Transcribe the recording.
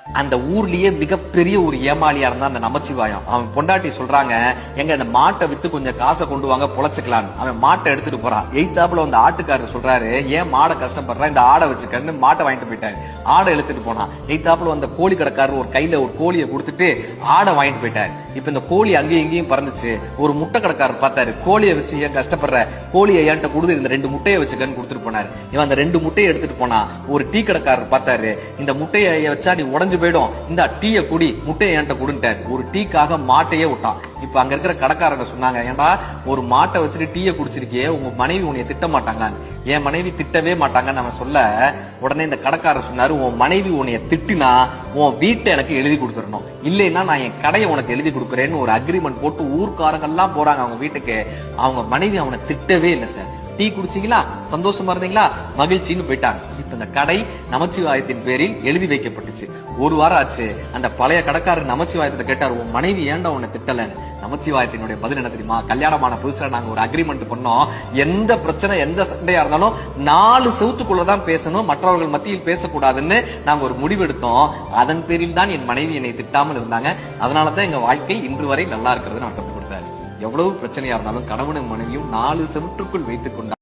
அந்த ஊர்லயே மிகப்பெரிய ஒரு ஏமாளியா இருந்தா அந்த நமச்சிவாயம். அவன் பொண்டாட்டி சொல்றாங்க, எங்க அந்த மாட்டை வித்து கொஞ்சம் காசை கொண்டு வாங்க பொழைச்சுக்கலாம். அவன் மாட்டை எடுத்துட்டு போறான். எய்தாப்புல அந்த ஆட்டுக்காரர் சொல்றாரு, ஏன் மாடை கஷ்டப்படுறான், இந்த ஆடை வச்சுக்கன்னு மாட்டை வாங்கிட்டு போயிட்டாரு. ஆடை எடுத்துட்டு போனான். எய்தாப்புல அந்த கோழி கடைக்காரர் ஒரு கையில ஒரு கோழியை கொடுத்துட்டு ஆடை வாங்கிட்டு போயிட்டாரு. இப்ப இந்த கோழி அங்கேயும் இங்கேயும் பறந்துச்சு. ஒரு முட்டை கடைக்காரர் பார்த்தாரு, கோழியை வச்சு ஏன் கஷ்டப்படுற, கோழியை ஏன்ட்ட கொடுத்து இந்த 2 முட்டையை வச்சுக்கன்னு கொடுத்துட்டு போனாரு. இவன் அந்த 2 முட்டையை எடுத்துட்டு போனா. ஒரு டீ கடைக்காரர் பார்த்தாரு, இந்த முட்டையை வச்சா நீ உடஞ்சு போயிடும், இந்த டீயை குடி, முட்டையை என்கிட்ட கொடுன்ட்டாரு. ஒரு டீக்காக மாட்டையே விட்டான். இப்ப அங்க இருக்கிற கடைக்காரங்க சொன்னாங்க, ஏன்டா ஒரு மாட்டை வச்சுட்டு டீயை குடிச்சிருக்கியே, உங்க மனைவி உன்னைய திட்ட மாட்டாங்க? என் மனைவி திட்டவே மாட்டாங்கன்னு அவன் சொல்ல, உடனே இந்த கடைக்காரர் சொன்னாரு, உன் மனைவி உன்னைய திட்டினா உன் வீட்டை எனக்கு எழுதி கொடுத்துடணும், இல்லைன்னா நான் என் கடையை உனக்கு எழுதி கொடுக்குறேன்னு ஒரு அக்ரிமெண்ட் போட்டு ஊர்க்காரங்கெல்லாம் போறாங்க அவங்க வீட்டுக்கு. அவங்க மனைவி அவனை திட்டவே இல்லை. சார், டீ குடிச்சீங்களா, சந்தோஷமா இருந்தீங்களா, மகிழ்ச்சின்னு போயிட்டாங்க. இப்ப இந்த கடை நமச்சிவாயத்தின் பேரில் எழுதி வைக்கப்பட்டுச்சு. ஒரு வாரம் ஆச்சு. அந்த பழைய கடைக்காரர் நமச்சிவாயத்தை கேட்டார், உன் மனைவி ஏன்டா உன்னை திட்டலன்னு. நமச்சிவாயத்தினுடைய பதில் என்ன தெரியுமா, கல்யாணமான புதுசுல நாங்க ஒரு அக்ரிமெண்ட் பண்ணோம், எந்த பிரச்சனை எந்த சண்டையா இருந்தாலும் 4 செவுத்துக்குள்ளதான் பேசணும், மற்றவர்கள் மத்தியில் பேசக்கூடாதுன்னு நாங்க ஒரு முடிவெடுத்தோம். அதன் பேரில் தான் என் மனைவி என்னை திட்டாமல் இருந்தாங்க. அதனாலதான் எங்க வாழ்க்கை இன்று வரை நல்லா இருக்கிறது நான் கற்றுக் கொடுத்தாரு. எவ்வளவு பிரச்சனையா இருந்தாலும் கணவனும் மனைவியும் 4 செவற்றுக்குள் வைத்துக் கொண்டால்